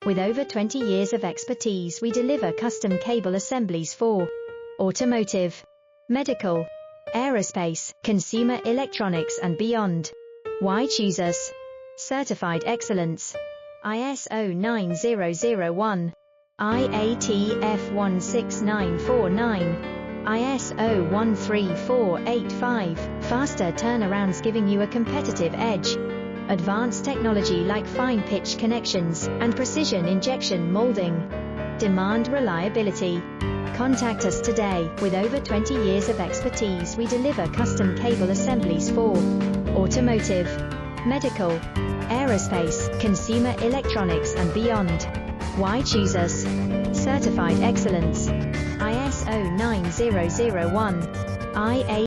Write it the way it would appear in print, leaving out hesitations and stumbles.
With over 20 years of expertise, we deliver custom cable assemblies for automotive, medical, aerospace, consumer electronics and beyond. Why choose us? Certified excellence. ISO 9001, IATF 16949, ISO 13485, faster turnarounds giving you a competitive edge. Advanced technology like fine pitch connections and precision injection molding. Demand reliability. Contact us today. With over 20 years of expertise, we deliver custom cable assemblies for automotive, medical, aerospace, consumer electronics and beyond. Why choose us? Certified excellence. ISO 9001, IA